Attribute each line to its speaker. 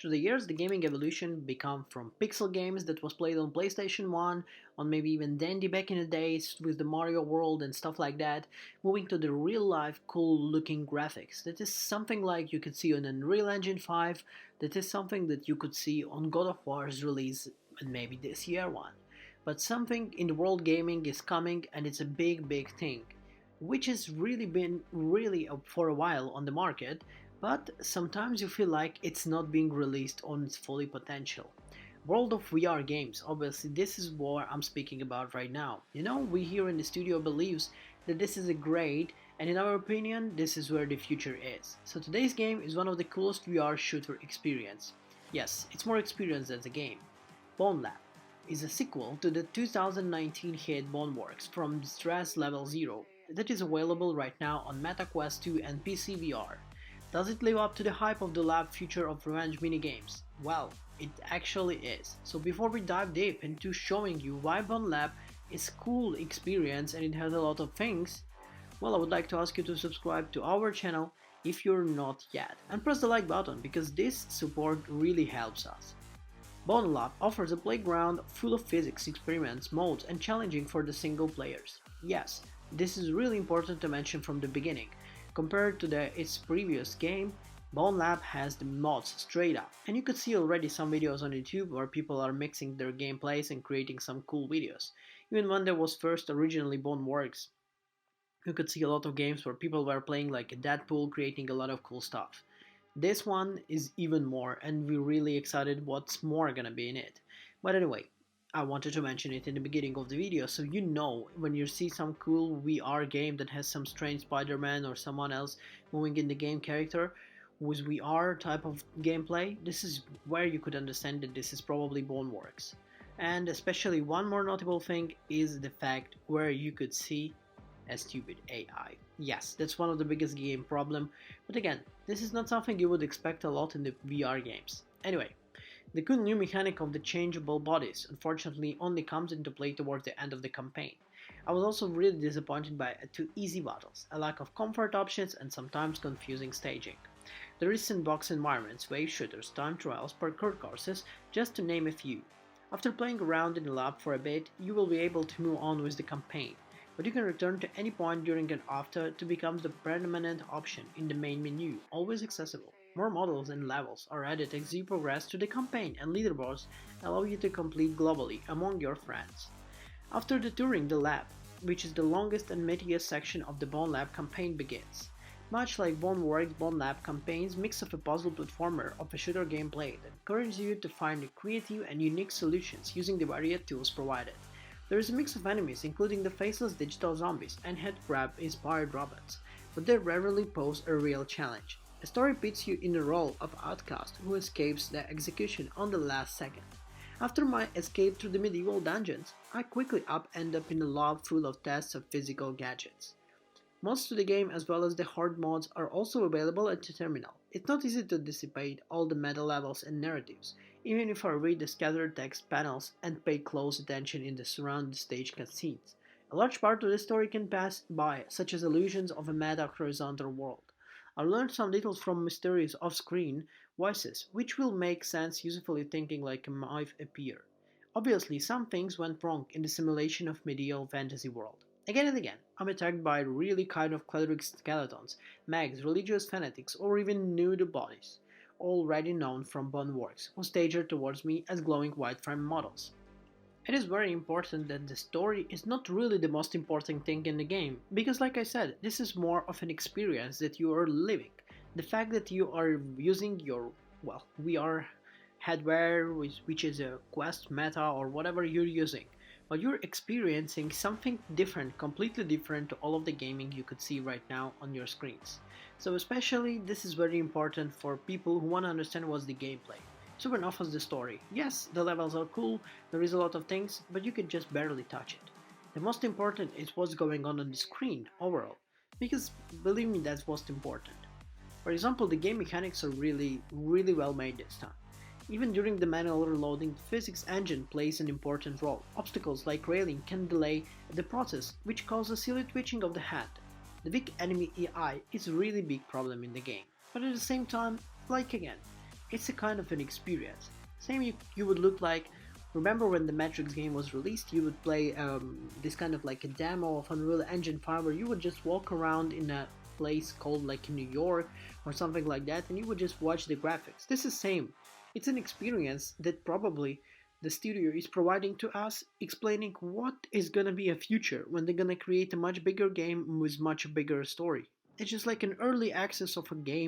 Speaker 1: Through the years, the gaming evolution became from pixel games that was played on PlayStation 1, on maybe even Dandy back in the days with the Mario World and stuff like that, moving to the real-life cool-looking graphics. That is something like you could see on Unreal Engine 5, that is something that you could see on God of War's release and maybe this year one. But something in the world gaming is coming and it's a big thing, which has really been really for a while on the market, but sometimes you feel like it's not being released on its fully potential. World of VR games, obviously this is what I'm speaking about right now. You know, we here in the studio believes that this is a great, and in our opinion this is where the future is. So today's game is one of the coolest VR shooter experience. Yes, it's more experience than the game. BONELAB is a sequel to the 2019 hit Boneworks from Distress Level 0 that is available right now on Meta Quest 2 and PC VR. Does it live up to the hype of the lab future of revenge minigames? Well, it actually is. So before we dive deep into showing you why BONELAB is a cool experience and it has a lot of things, well, I would like to ask you to subscribe to our channel if you're not yet, and press the like button because this support really helps us. BONELAB offers a playground full of physics, experiments, modes, and challenging for the single players. Yes, this is really important to mention from the beginning. Compared to its previous game, BONELAB has the mods straight up, and you could see already some videos on YouTube where people are mixing their gameplays and creating some cool videos. Even when there was first originally Boneworks, you could see a lot of games where people were playing like a Deadpool, creating a lot of cool stuff. This one is even more, and we're really excited what's more gonna be in it. But anyway, I wanted to mention it in the beginning of the video so you know when you see some cool VR game that has some strange Spider-Man or someone else moving in the game character with VR type of gameplay, this is where you could understand that this is probably Boneworks. And especially one more notable thing is the fact where you could see a stupid AI. Yes, that's one of the biggest game problem, but again, this is not something you would expect a lot in the VR games. Anyway, the cool new mechanic of the changeable bodies unfortunately only comes into play towards the end of the campaign. I was also really disappointed by two easy battles, a lack of comfort options and sometimes confusing staging. The recent box environments, wave shooters, time trials, parkour courses, just to name a few. After playing around in the lab for a bit, you will be able to move on with the campaign, but you can return to any point during and after to become the predominant option in the main menu, always accessible. More models and levels are added as you progress through the campaign, and leaderboards allow you to complete globally among your friends. After the touring the lab, which is the longest and meatiest section of the BONELAB campaign, begins. Much like Boneworks, BONELAB campaigns mix of a puzzle platformer of a shooter gameplay that encourages you to find creative and unique solutions using the various tools provided. There is a mix of enemies including the faceless digital zombies and head grab inspired robots, but they rarely pose a real challenge. The story puts you in the role of outcast who escapes the execution on the last second. After my escape through the medieval dungeons, I quickly end up in a lab full of tests of physical gadgets. Mods to the game as well as the hard mods are also available at the terminal. It's not easy to dissipate all the meta levels and narratives, even if I read the scattered text panels and pay close attention in the surround stage cutscenes. A large part of the story can pass by, such as illusions of a meta horizontal world. I learned some details from mysterious off-screen voices, which will make sense usefully thinking like a might appear. Obviously, some things went wrong in the simulation of medieval fantasy world. Again and again, I'm attacked by really kind of cleric skeletons, mags, religious fanatics, or even nude bodies, already known from Boneworks, who stagger towards me as glowing white frame models. It is very important that the story is not really the most important thing in the game, because like I said, this is more of an experience that you are living. The fact that you are using your, well, VR headwear, which is a Quest Meta or whatever you're using, but you're experiencing something different, completely different to all of the gaming you could see right now on your screens. So especially this is very important for people who want to understand what's the gameplay. So enough of the story. Yes, the levels are cool, there is a lot of things, but you can just barely touch it. The most important is what's going on the screen overall, because believe me, that's what's important. For example, the game mechanics are really well made this time. Even during the manual reloading, the physics engine plays an important role. Obstacles like railing can delay the process, which causes silly twitching of the hand. The weak enemy AI is a really big problem in the game, but at the same time, like again, It's a kind of an experience. Same you would look like. Remember when the Matrix game was released, you would play this kind of like a demo of Unreal Engine 5 where you would just walk around in a place called like New York or something like that and you would just watch the graphics. This is same. It's an experience that probably the studio is providing to us, explaining what is gonna be a future when they're gonna create a much bigger game with much bigger story. It's just like an early access of a game